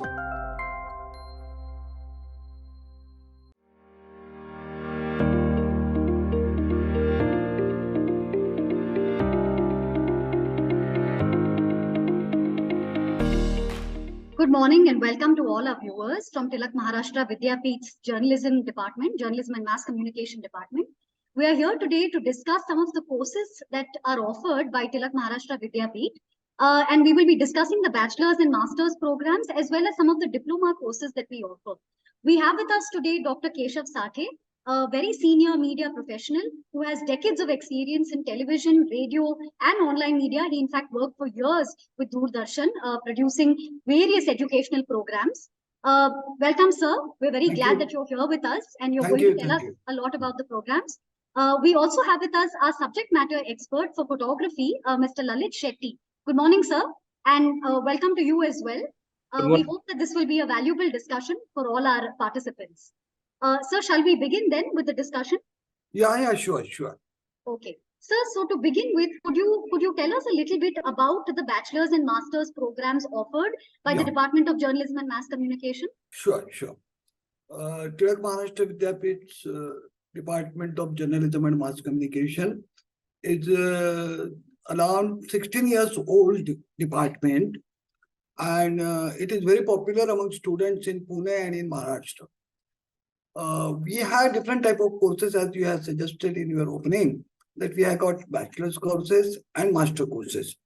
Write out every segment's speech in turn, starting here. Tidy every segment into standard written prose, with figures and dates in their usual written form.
Good morning and welcome to all our viewers from Tilak Maharashtra Vidyapeeth's Journalism Department, Journalism and Mass Communication Department. We are here today to discuss some of the courses that are offered by Tilak Maharashtra Vidyapeeth. And we will be discussing the Bachelors and Masters programs as well as some of the Diploma courses that we offer. We have with us today Dr. Keshav Sathe, a very senior media professional who has decades of experience in television, radio, and online media. He, in fact, worked for years with Doordarshan, producing various educational programs. Welcome, sir. We're very glad that you're here with us and you're going to tell us a lot about the programs. We also have with us our subject matter expert for photography, Mr. Lalit Shetty. Good morning, sir, and welcome to you as well. We hope that this will be a valuable discussion for all our participants. Sir, shall we begin then with the discussion? Yeah, sure. Okay. Sir, so to begin with, could you tell us a little bit about the Bachelors and Masters programs offered by the Department of Journalism and Mass Communication? Sure. Tilak Maharashtra Vidyapeeth's Department of Journalism and Mass Communication is around 16 years old department, and it is very popular among students in Pune and in Maharashtra. We have different type of courses, as you have suggested in your opening, that we have got bachelor's courses and master courses.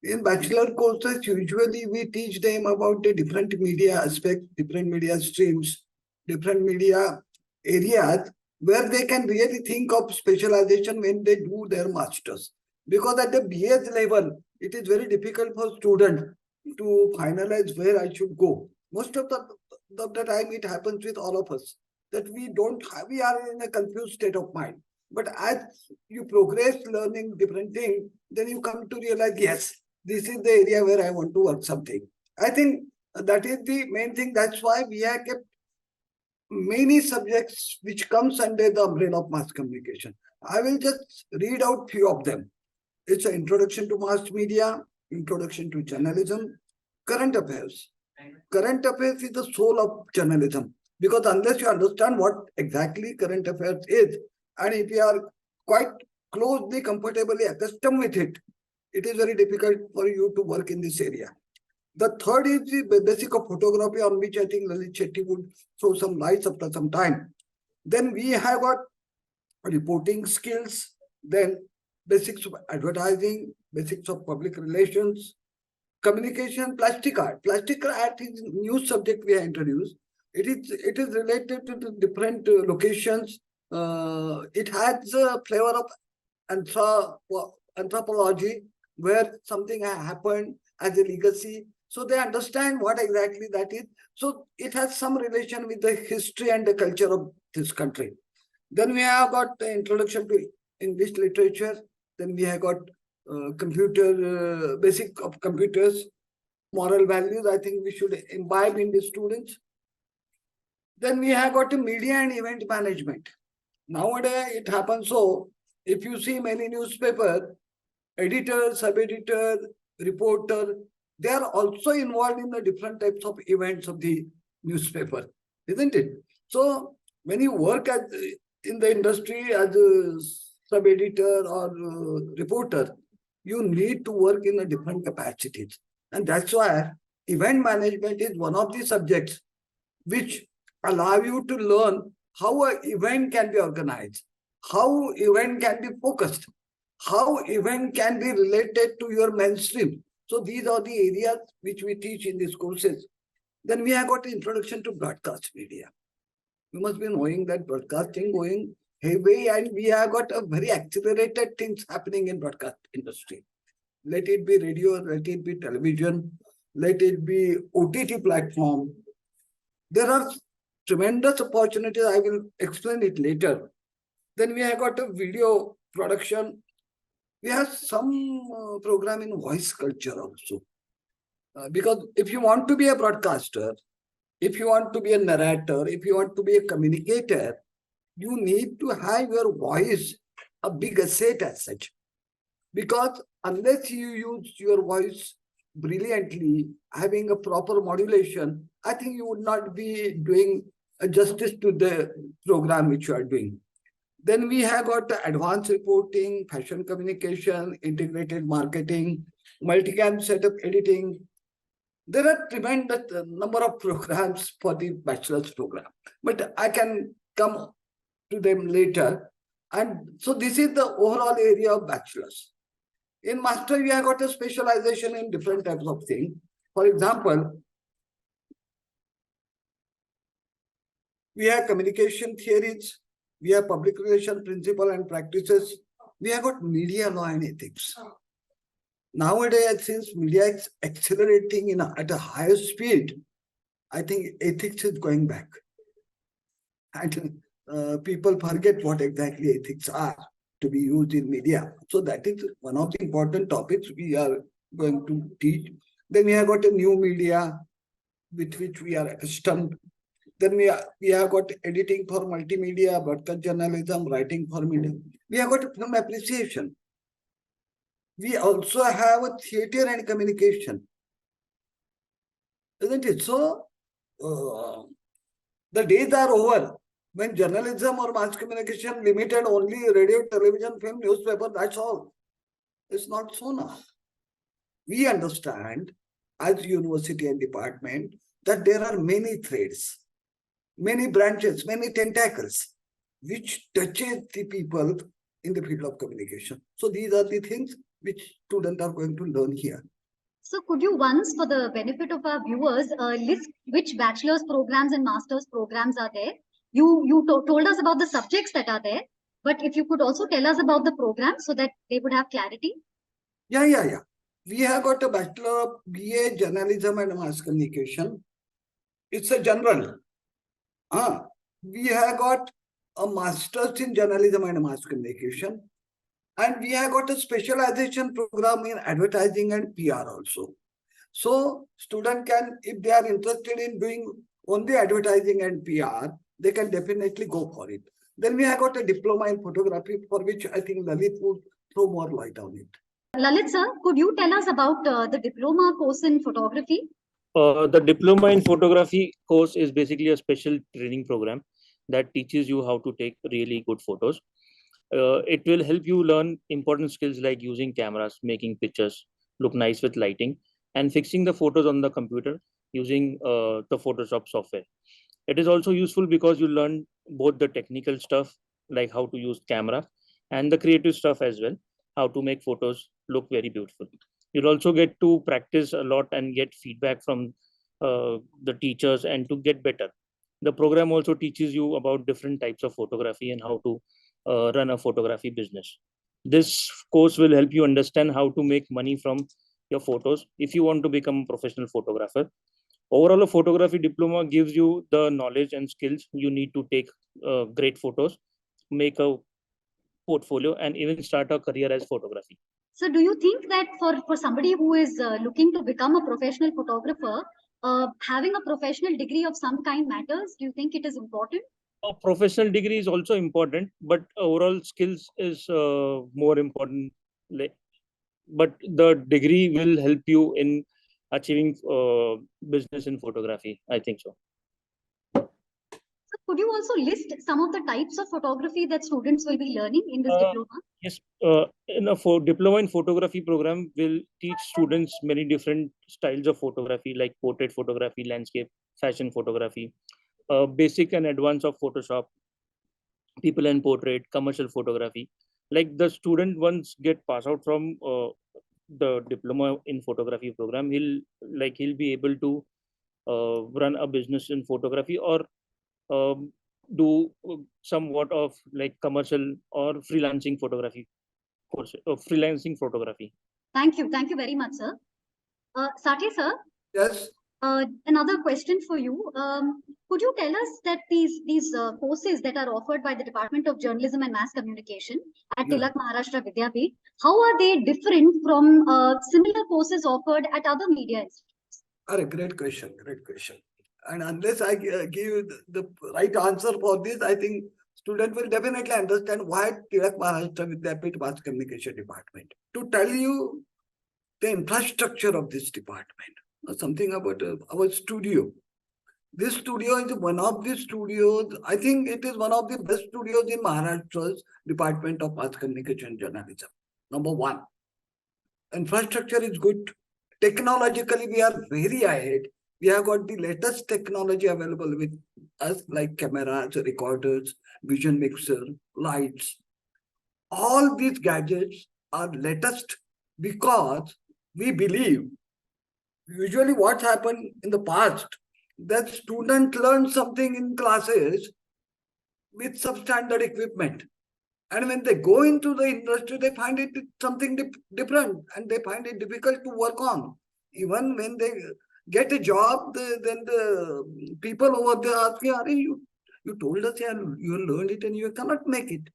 In bachelor courses, usually we teach them about the different media aspects, different media streams, different media areas where they can really think of specialization when they do their masters. Because at the BS level, it is very difficult for students to finalize where I should go. Most of the time it happens with all of us, that we are in a confused state of mind. But as you progress learning different things, then you come to realize, yes, this is the area where I want to work something. I think that is the main thing. That's why we have kept many subjects which comes under the umbrella of mass communication. I will just read out few of them. It's an introduction to mass media, introduction to journalism, current affairs. Current affairs is the soul of journalism. Because unless you understand what exactly current affairs is, and if you are quite closely, comfortably accustomed with it, it is very difficult for you to work in this area. The third is the basic of photography, on which I think Lalit Shetty would throw some lights after some time. Then we have got reporting skills, then basics of advertising, basics of public relations, communication, plastic art. Plastic art is a new subject we have introduced. It is related to the different locations. It has a flavor of anthropology, where something has happened as a legacy. So they understand what exactly that is. So it has some relation with the history and the culture of this country. Then we have got the introduction to English literature. Then we have got basic of computers, moral values. I think we should imbibe in the students. Then we have got media and event management. Nowadays, it happens so, if you see many newspaper, editor, sub-editor, reporter, they are also involved in the different types of events of the newspaper, isn't it? So when you work in the industry as a sub-editor or reporter, you need to work in a different capacities. And that's why event management is one of the subjects which allow you to learn how an event can be organized, how event can be focused, how event can be related to your mainstream. So these are the areas which we teach in these courses. Then we have got the introduction to broadcast media. You must be knowing that broadcasting going heavy, and we have got a very accelerated things happening in broadcast industry. Let it be radio, let it be television, let it be OTT platform. There are tremendous opportunities. I will explain it later. Then we have got a video production. We have some program in voice culture also. Because if you want to be a broadcaster, if you want to be a narrator, if you want to be a communicator, you need to have your voice a big asset as such. Because unless you use your voice brilliantly, having a proper modulation, I think you would not be doing justice to the program which you are doing. Then we have got advanced reporting, fashion communication, integrated marketing, multicam setup editing. There are tremendous number of programs for the bachelor's program, but I can come to them later. And so this is the overall area of bachelor's. In master, we have got a specialization in different types of things. For example, we have communication theories, we have public relation principle and practices, we have got media law and ethics. Nowadays, since media is accelerating at a higher speed, I think ethics is going back. And people forget what exactly ethics are to be used in media. So that is one of the important topics we are going to teach. Then we have got a new media with which we are accustomed. Then we have got editing for multimedia, broadcast journalism, writing for media. We have got film appreciation. We also have a theater and communication. Isn't it? So the days are over when journalism or mass communication limited only radio, television, film, newspaper, that's all. It's not so now. We understand as university and department that there are many threads, many branches, many tentacles, which touches the people in the field of communication. So these are the things which students are going to learn here. So could you once, for the benefit of our viewers, list which bachelor's programs and master's programs are there? You told us about the subjects that are there, but if you could also tell us about the programs so that they would have clarity. Yeah. We have got a Bachelor of BA Journalism and Mass Communication. It's a general. We have got a Master's in Journalism and Mass Communication. And we have got a specialization program in advertising and PR also. So student can, if they are interested in doing only advertising and PR, they can definitely go for it. Then we have got a diploma in photography, for which I think Lalit would throw more light on it. Lalit sir, could you tell us about the diploma course in photography? The Diploma in Photography course is basically a special training program that teaches you how to take really good photos. It will help you learn important skills like using cameras, making pictures look nice with lighting, and fixing the photos on the computer using the Photoshop software. It is also useful because you learn both the technical stuff like how to use camera and the creative stuff as well, how to make photos look very beautiful. You'll also get to practice a lot and get feedback from the teachers and to get better. The program also teaches you about different types of photography and how to run a photography business. This course will help you understand how to make money from your photos if you want to become a professional photographer. Overall, a photography diploma gives you the knowledge and skills you need to take great photos, make a portfolio, and even start a career as photography. So do you think that for somebody who is looking to become a professional photographer, having a professional degree of some kind matters? Do you think it is important? A professional degree is also important, but overall skills is more important. But the degree will help you in achieving business in photography. I think so. So could you also list some of the types of photography that students will be learning in this diploma? Yes, in a diploma in photography program will teach students many different styles of photography like portrait photography, landscape, fashion photography, basic and advanced of Photoshop, people and portrait, commercial photography. Like the student once get pass out from the diploma in photography program, he'll be able to run a business in photography or do somewhat of like commercial or freelancing photography course, freelancing photography. Thank you very much, sir. Satya sir. Yes. Another question for you. Could you tell us that these courses that are offered by the Department of Journalism and Mass Communication at Tilak Maharashtra Vidyapeeth, how are they different from similar courses offered at other media institutes? Great question. And unless I give you the right answer for this, I think students will definitely understand why Tilak Maharashtra Vidyapeeth Mass Communication Department. To tell you the infrastructure of this department, something about our studio. This studio is one of the studios, I think it is one of the best studios in Maharashtra's Department of Mass Communication and Journalism. Number one. Infrastructure is good. Technologically, we are very ahead. We have got the latest technology available with us, like cameras, recorders, vision mixer, lights. All these gadgets are latest because we believe usually what happened in the past that student learn something in classes with substandard equipment. And when they go into the industry, they find it something different and they find it difficult to work on. Even when they get a job, then the people over there ask me, Are you told us you learned it and you cannot make it.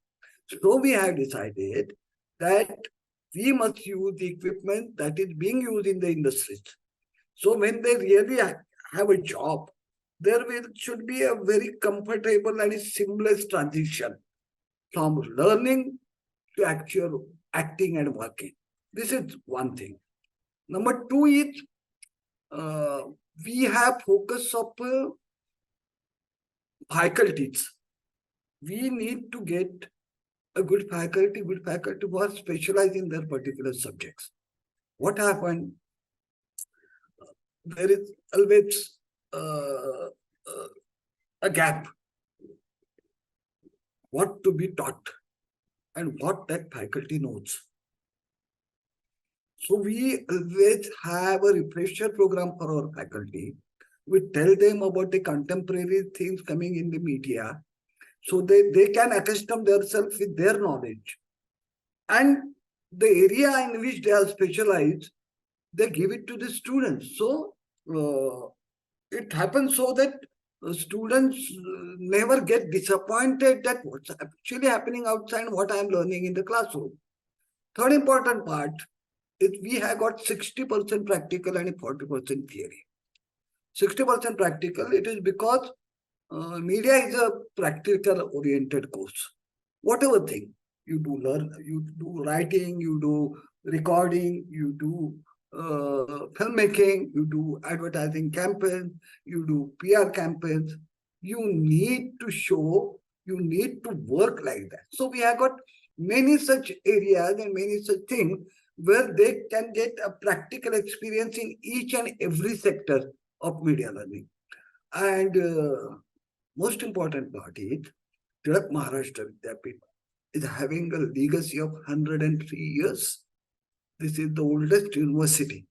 So we have decided that we must use the equipment that is being used in the industries. So when they really have a job, should be a very comfortable and seamless transition from learning to actual acting and working. This is one thing. Number two is we have focus of faculties. We need to get a good faculty who are specialized in their particular subjects. What happened? There is always a gap. What to be taught and what that faculty knows. So we always have a refresher program for our faculty. We tell them about the contemporary things coming in the media so they can accustom themselves with their knowledge. And the area in which they are specialized, they give it to the students. So it happens so that students never get disappointed that what's actually happening outside and what I'm learning in the classroom. Third important part is we have got 60% practical and 40% theory. 60% practical, it is because media is a practical oriented course. Whatever thing you do writing, you do recording, you do filmmaking, you do advertising campaigns, you do PR campaigns, you need to show, you need to work like that. So we have got many such areas and many such things where they can get a practical experience in each and every sector of media learning. And most important part is Tilak Maharashtra Vidyapeeth is having a legacy of 103 years. This is the oldest university.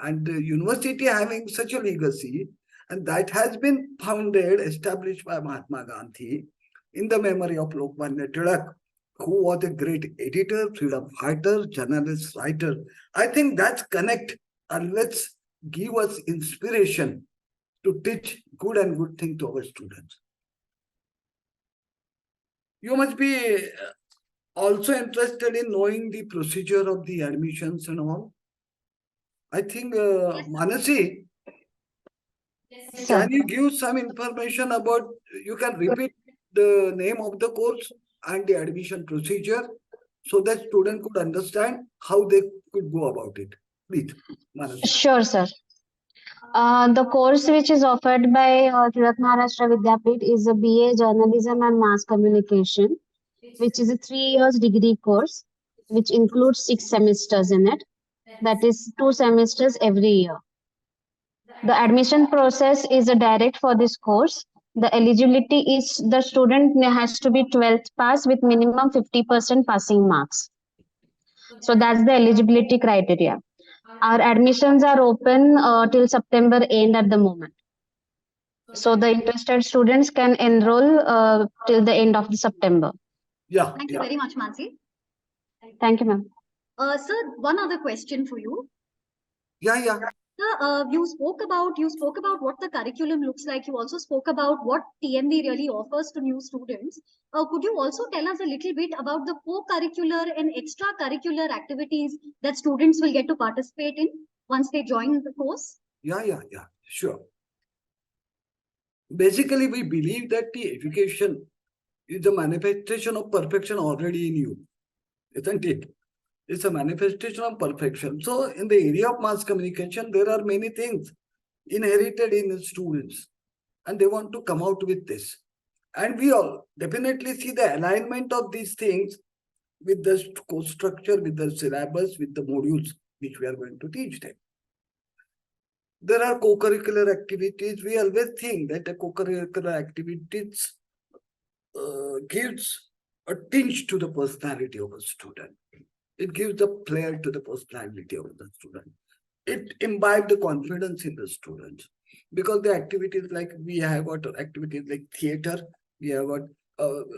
And the university having such a legacy, and that has been founded, established by Mahatma Gandhi in the memory of Lokmanya Tilak, who was a great editor, freedom fighter, journalist, writer. I think that's connect and let's give us inspiration to teach good and good thing to our students. You must be also interested in knowing the procedure of the admissions and all. I think, Manasi, can you give some information about, you can repeat the name of the course and the admission procedure so that student could understand how they could go about it. Please, Manasi. Sure, sir. The course which is offered by Tilak Maharashtra Vidyapeeth is a BA Journalism and Mass Communication, which is a 3 years degree course, which includes 6 semesters in it. That is 2 semesters every year. The admission process is a direct for this course. The eligibility is the student has to be 12th pass with minimum 50% passing marks. So that's the eligibility criteria. Our admissions are open till September end at the moment. So the interested students can enroll till the end of the September. Yeah. Thank you very much, Mansi. Thank you, ma'am. Sir, one other question for you. Yeah. Sir, you spoke about what the curriculum looks like. You also spoke about what TMV really offers to new students. Could you also tell us a little bit about the co-curricular and extracurricular activities that students will get to participate in once they join the course? Yeah, sure. Basically, we believe that the education is a manifestation of perfection already in you, isn't it? It's a manifestation of perfection. So in the area of mass communication, there are many things inherited in students. and they want to come out with this. And we all definitely see the alignment of these things with the course structure, with the syllabus, with the modules which we are going to teach them. There are co-curricular activities. We always think that the co-curricular activities gives a tinge to the personality of a student. It gives the flair to the personality of the student. It imbibes the confidence in the students. Because the activities like we have got activities like theater, we have got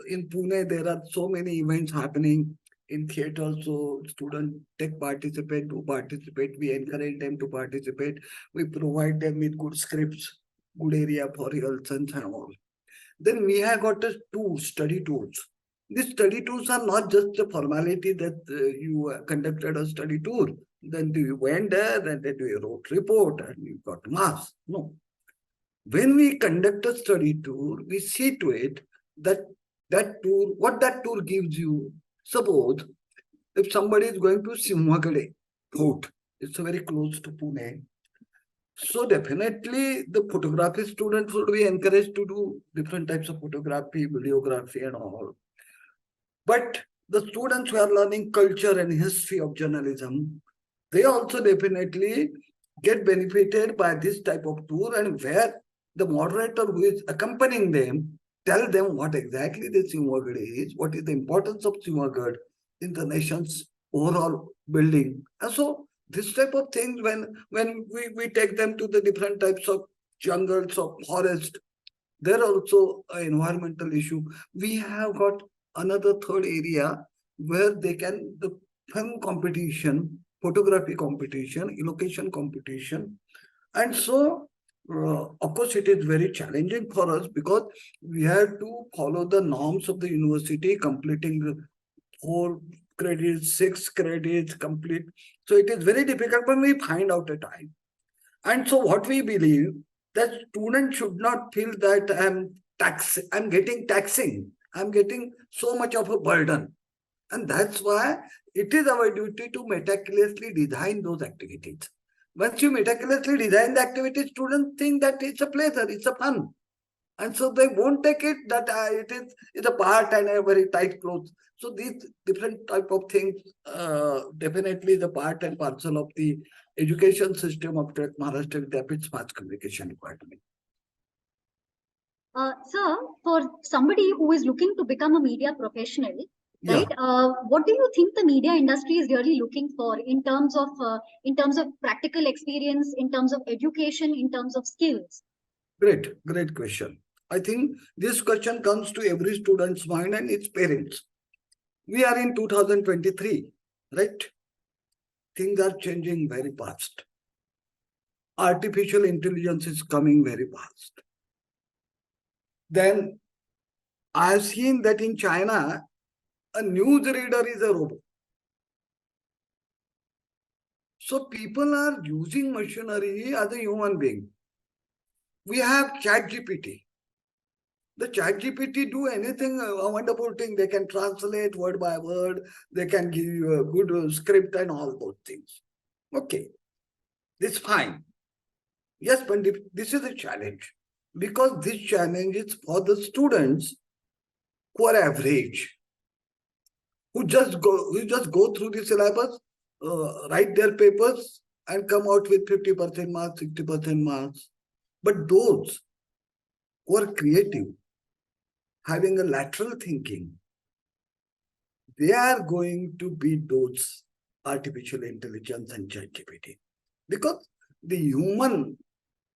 in Pune, there are so many events happening in theater, so students do participate. We encourage them to participate. We provide them with good scripts, good area for rehearsals and all. Then we have got the tools, study tools. These study tours are not just a formality that you conducted a study tour. Then you went there and then you wrote report and you got marks. No. When we conduct a study tour, we see to it that what that tour gives you. Suppose if somebody is going to Simhagade Fort, it's very close to Pune. So definitely the photography students would be encouraged to do different types of photography, videography and all. But the students who are learning culture and history of journalism, they also definitely get benefited by this type of tour, and where the moderator who is accompanying them tell them what exactly the Simhagad is, what is the importance of Simhagad in the nation's overall building. And so this type of things, when we take them to the different types of jungles or forest, there are also an environmental issue. We have got another third area where they can, the film competition, photography competition, location competition. And so, of course, it is very challenging for us because we have to follow the norms of the university, completing the 4 credits, 6 credits, complete. So it is very difficult when we find out a time. And so what we believe, that students should not feel that I'm getting taxing. I'm getting so much of a burden. And that's why it is our duty to meticulously design those activities. Once you meticulously design the activity, students think that it's a pleasure, it's a fun. And so they won't take it that it's a part and a very tight clothes. So these different type of things definitely the part and parcel of the education system of Maharashtra Vidyapeeth Mass Communication Department. Sir, for somebody who is looking to become a media professional, Yeah. right? What do you think the media industry is really looking for in terms of practical experience, in terms of education, in terms of skills? Great question. I think this question comes to every student's mind and its parents. We are in 2023, right? Things are changing very fast. Artificial intelligence is coming very fast. Then I have seen that in China, a news reader is a robot. So people are using machinery as a human being. We have ChatGPT. The ChatGPT do anything, a wonderful thing. They can translate word by word. They can give you a good script and all those things. Okay, this is fine. Yes, but this is a challenge, because this challenge is for the students who are average, who just go through the syllabus, write their papers and come out with 50% marks, 60% marks. But those who are creative, having a lateral thinking, they are going to beat those artificial intelligence and ChatGPT, because the human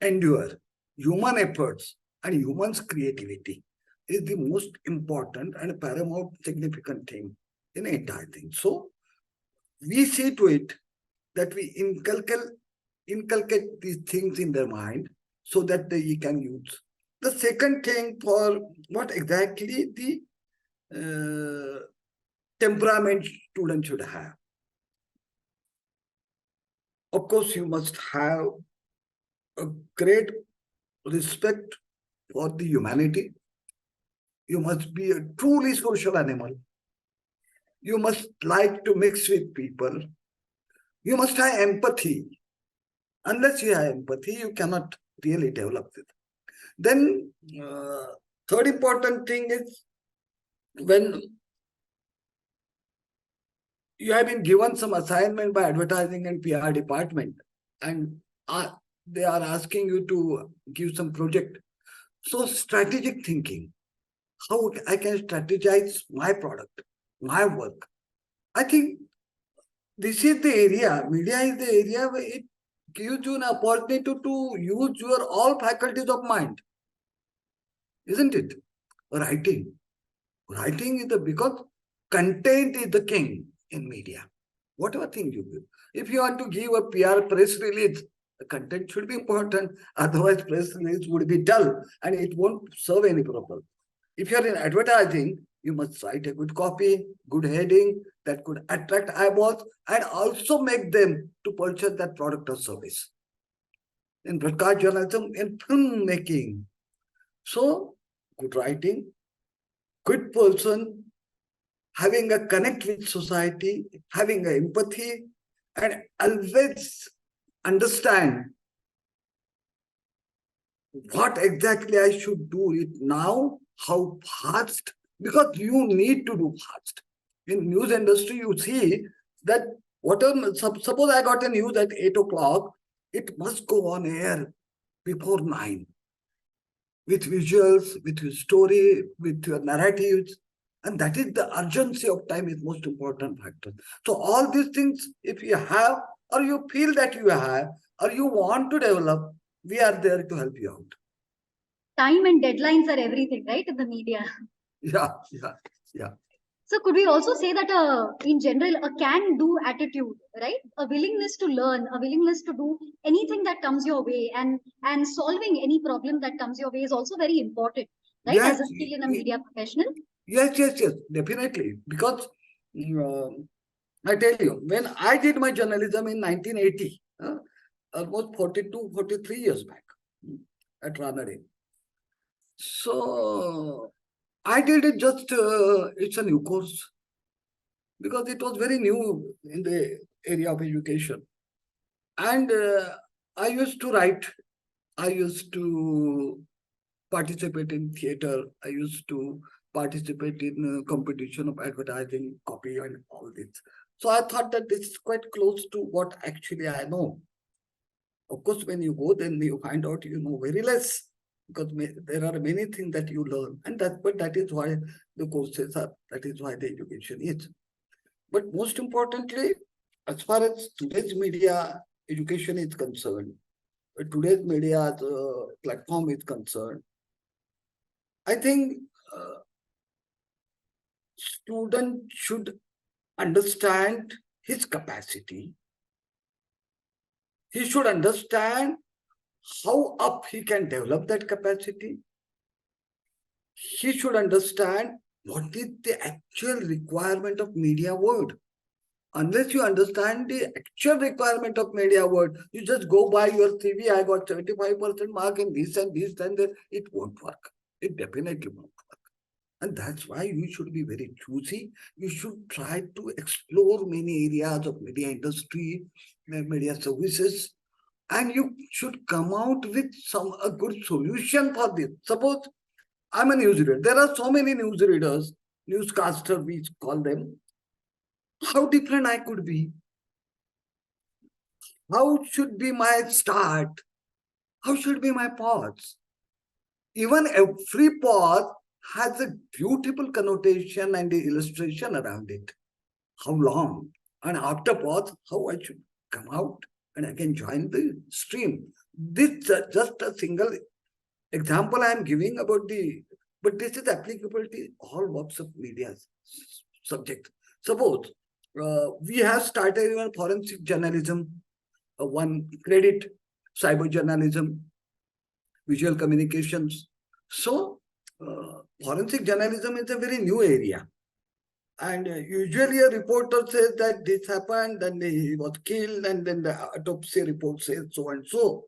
endure, human efforts and human's creativity is the most important and paramount significant thing in the entire thing. So we see to it that we inculcate these things in their mind so that they can use. The second thing, for what exactly the temperament student should have. Of course, you must have a great respect for the humanity. You must be a truly social animal. You must like to mix with people. You must have empathy. Unless you have empathy, you cannot really develop it. Then third important thing is when you have been given some assignment by advertising and PR department, and they are asking you to give some project. So strategic thinking, how I can strategize my product, my work. I think this is the area, media is the area where it gives you an opportunity to use your all faculties of mind, isn't it? Writing. Writing is because content is the king in media. Whatever thing you give. If you want to give a PR press release, the content should be important. Otherwise, press release would be dull and it won't serve any purpose. If you're in advertising, you must write a good copy, good heading that could attract eyeballs and also make them to purchase that product or service. In broadcast journalism, in filmmaking. So, good writing, good person, having a connect with society, having a empathy, and always understand what exactly I should do it now, how fast, because you need to do fast. In news industry, you see that whatever, suppose I got a news at 8 o'clock, it must go on air before 9. With visuals, with your story, with your narratives. And that is the urgency of time is most important factor. So all these things, if you have, or you feel that you have, or you want to develop, we are there to help you out. Time and deadlines are everything, right, in the media. Yeah. So could we also say that in general, a can-do attitude, right? A willingness to learn, a willingness to do anything that comes your way, and solving any problem that comes your way is also very important, right? Yes, As a skill in a media professional. yes, definitely. Because I tell you, when I did my journalism in 1980, almost 42, 43 years back at Ranade. So I did it just, it's a new course because it was very new in the area of education. And I used to write, I used to participate in theater, I used to participate in competition of advertising, copy and all this. So I thought that this is quite close to what actually I know. Of course, when you go, then you find out you know very less because there are many things that you learn, and that is why the courses are. That is why the education is. But most importantly, as far as today's media education is concerned, today's media platform is concerned, I think student should understand his capacity. He should understand how up he can develop that capacity. He should understand what is the actual requirement of media world. Unless you understand the actual requirement of media world, you just go by your CV, I got 75% mark in this and this, and that, it won't work. It definitely won't work. And that's why you should be very choosy. You should try to explore many areas of media industry, media services, and you should come out with a good solution for this. Suppose I'm a newsreader. There are so many newsreaders, newscaster, we call them. How different I could be? How should be my start? How should be my pause? Even every pause has a beautiful connotation and the illustration around it. How long? And after pause, how I should come out and I can join the stream. This is just a single example I am giving about but this is applicable to all walks of media subject. Suppose we have started even forensic journalism, one credit, cyber journalism, visual communications. So forensic journalism is a very new area. And usually a reporter says that this happened, then he was killed, and then the autopsy report says so and so.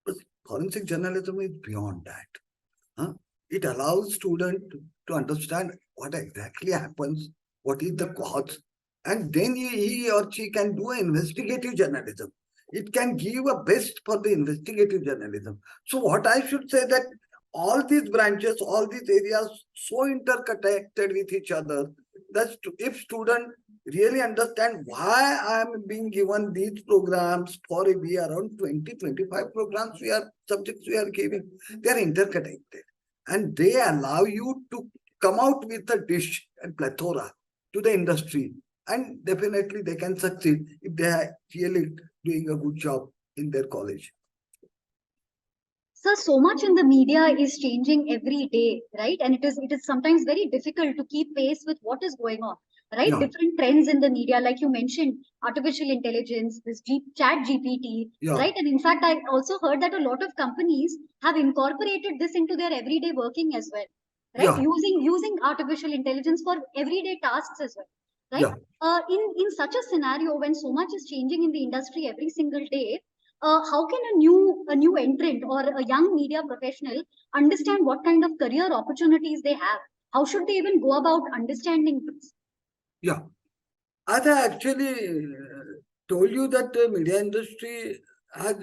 But forensic journalism is beyond that. It allows students to understand what exactly happens, what is the cause, and then he or she can do an investigative journalism. It can give a best for the investigative journalism. So what I should say that all these branches, all these areas so interconnected with each other that if student really understand why I am being given these programs for a year, around 20-25 programs subjects we are giving, they are interconnected and they allow you to come out with a dish and plethora to the industry, and definitely they can succeed if they are really doing a good job in their college. Sir, so much in the media is changing every day, right? And it is sometimes very difficult to keep pace with what is going on, right? Yeah. Different trends in the media, like you mentioned, artificial intelligence, this chat GPT, Yeah. right? And in fact, I also heard that a lot of companies have incorporated this into their everyday working as well, right? Yeah. Using artificial intelligence for everyday tasks as well, right? Yeah. In such a scenario, when so much is changing in the industry every single day, how can a new entrant or a young media professional understand what kind of career opportunities they have? How should they even go about understanding this? Yeah. As I actually told you that the media industry has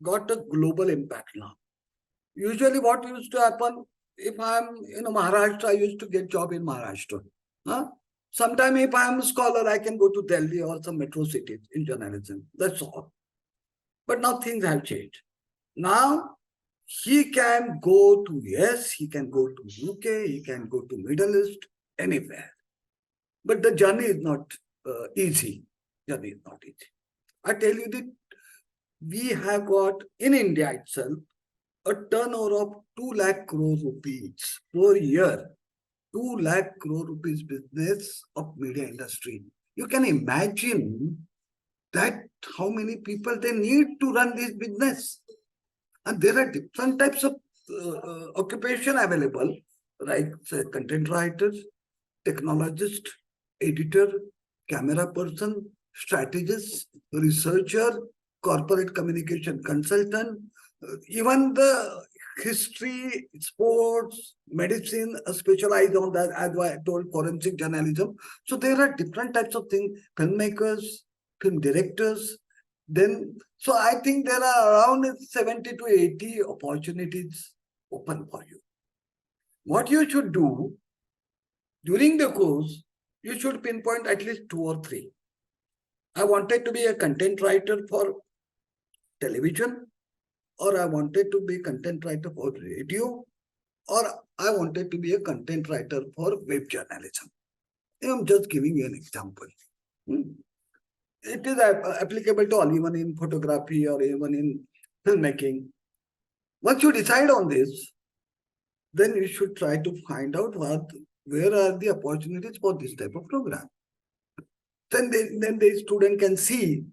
got a global impact now. Usually what used to happen, if I'm in Maharashtra, I used to get job in Maharashtra. Huh? Sometime if I'm a scholar, I can go to Delhi or some metro cities in journalism. That's all. But now things have changed. Now he can go to US, he can go to UK, he can go to Middle East, anywhere. But the journey is not easy. Journey is not easy. I tell you that we have got in India itself a turnover of 2 lakh crore rupees per year. 2 lakh crore rupees business of media industry. You can imagine that how many people they need to run this business. And there are different types of occupation available, like say, content writers, technologist, editor, camera person, strategist, researcher, corporate communication consultant, even the history, sports, medicine, specialize on that, as I told, forensic journalism. So there are different types of things, filmmakers, film directors. Then, so I think there are around 70 to 80 opportunities open for you. What you should do during the course, you should pinpoint at least 2 or 3. I wanted to be a content writer for television, or I wanted to be a content writer for radio, or I wanted to be a content writer for web journalism. I'm just giving you an example. It is applicable to all, even in photography or even in filmmaking. Once you decide on this, then you should try to find out where are the opportunities for this type of program. Then the student can see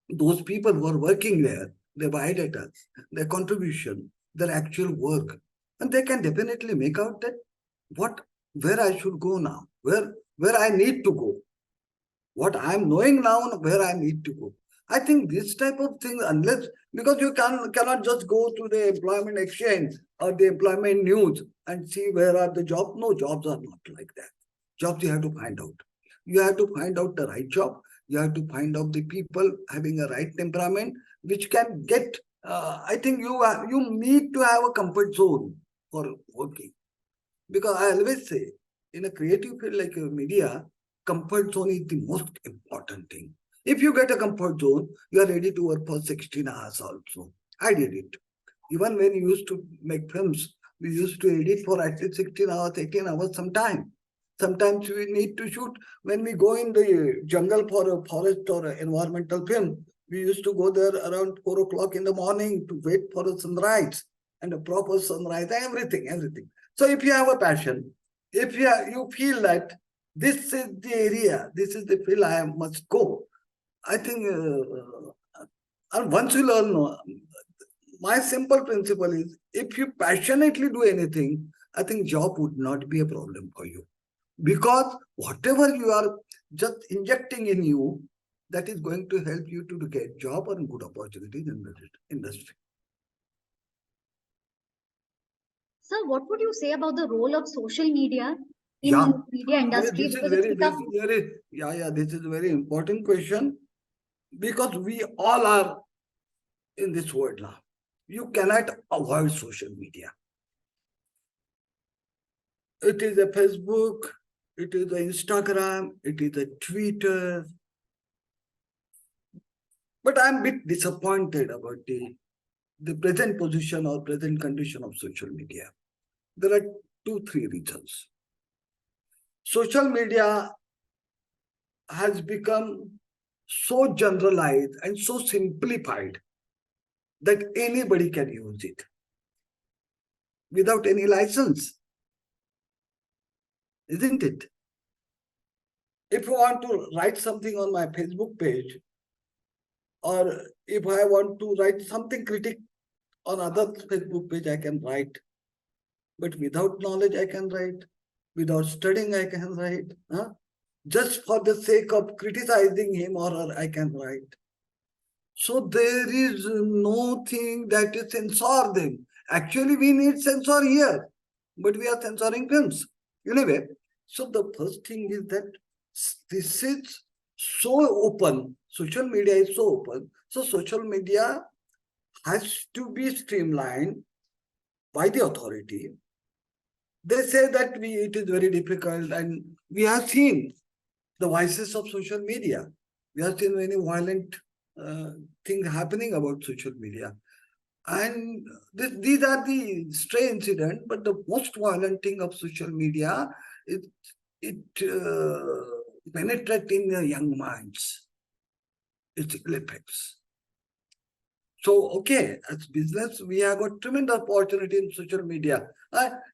those people who are working there, their biodatas, their contribution, their actual work, and they can definitely make out that where I should go now, where I need to go, what I'm knowing now, where I need to go. I think this type of thing, because you cannot just go to the employment exchange or the employment news and see where are the jobs. No, jobs are not like that. Jobs you have to find out. You have to find out the right job. You have to find out the people having a right temperament, which can get, I think you need to have a comfort zone for working. Because I always say, in a creative field like media, comfort zone is the most important thing. If you get a comfort zone, you are ready to work for 16 hours also. I did it. Even when we used to make films, we used to edit for at least 16 hours, 18 hours sometime. Sometimes we need to shoot when we go in the jungle for a forest or an environmental film. We used to go there around 4 o'clock in the morning to wait for a sunrise and a proper sunrise, everything. So if you have a passion, if you feel that this is the area, this is the field I must go, I think and once you learn, my simple principle is, if you passionately do anything, I think job would not be a problem for you. Because whatever you are just injecting in you, that is going to help you to get job and good opportunities in the industry. Sir, what would you say about the role of social media in media industry? This is a very important question. because we all are in this world now. You cannot avoid social media. It is a Facebook, it is a Instagram, it is a Twitter. But I'm a bit disappointed about the present position or present condition of social media. There are 2-3 reasons. Social media has become so generalized and so simplified that anybody can use it without any license, isn't it? If you want to write something on my Facebook page, or if I want to write something critic on other Facebook page, I can write. But without knowledge, I can write. Without studying, I can write. Huh? Just for the sake of criticizing him or her, I can write. So there is nothing that is censor them. Actually, we need censor here, but we are censoring films. Anyway, so the first thing is that this is so open. Social media is so open. So social media has to be streamlined by the authority. They say that it is very difficult, and we have seen the vices of social media. We have seen many violent things happening about social media. And these are the stray incidents, but the most violent thing of social media is it penetrates in the young minds. Its ill effects. So, okay, as business, we have got tremendous opportunity in social media.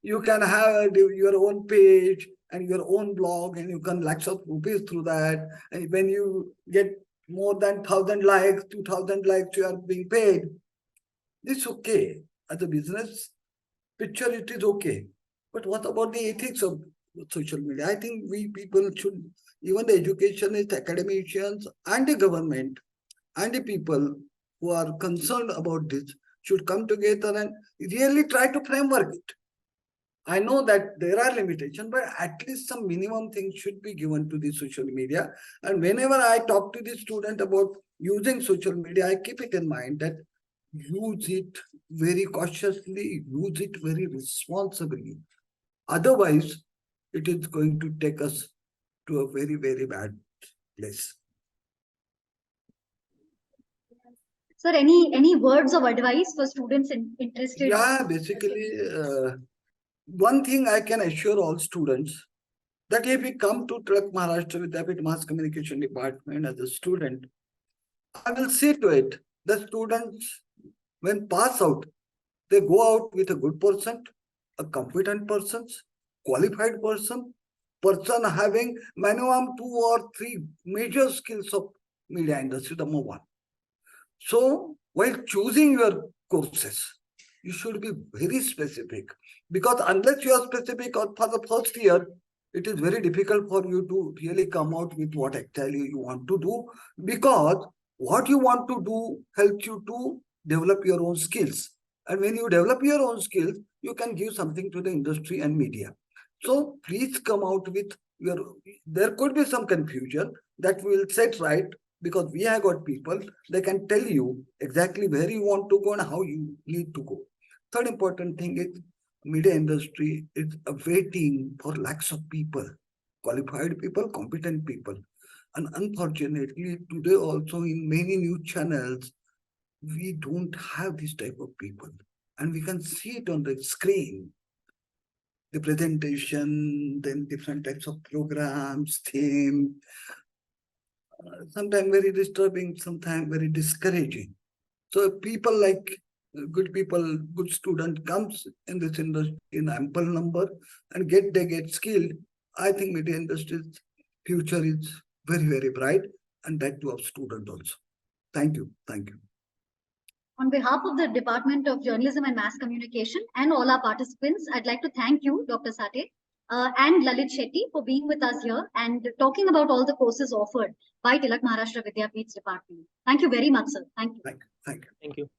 You can have your own page and your own blog, and you can lakhs of rupees through that. And when you get more than 1,000 likes, 2,000 likes, you are being paid. It's okay. As a business picture, it is okay. But what about the ethics of social media? I think we people should, even the educationists, academicians, and the government, and the people who are concerned about this should come together and really try to framework it. I know that there are limitations, but at least some minimum things should be given to the social media. And whenever I talk to the student about using social media, I keep it in mind that use it very cautiously, use it very responsibly. Otherwise, it is going to take us to a very, very bad place. Sir, any words of advice for students interested? Yeah, basically, one thing I can assure all students, that if we come to Tilak Maharashtra Vidyapeeth Mass Communication Department as a student, I will see to it the students, when pass out, they go out with a good person, a competent person, qualified person having minimum 2 or 3 major skills of media industry, number one. So while choosing your courses, you should be very specific, because unless you are specific for the first year, it is very difficult for you to really come out with what actually you want to do, because what you want to do helps you to develop your own skills. And when you develop your own skills, you can give something to the industry and media. So please come out with there could be some confusion that we will set right, because we have got people, they can tell you exactly where you want to go and how you need to go. Third important thing is media industry is waiting for lakhs of people, qualified people, competent people. And unfortunately, today also in many news channels, we don't have this type of people. And we can see it on the screen, the presentation, then different types of programs, theme, sometimes very disturbing, sometimes very discouraging. So people like good people, good student comes in this industry in ample number and they get skilled. I think media industry's future is very, very bright, and that too of student also. Thank you. Thank you. On behalf of the Department of Journalism and Mass Communication and all our participants, I'd like to thank you, Dr. Sate, and Lalit Shetty for being with us here and talking about all the courses offered by Tilak Maharashtra Vidyapeeth's department. Thank you very much, sir. Thank you. Thank you. Thank you.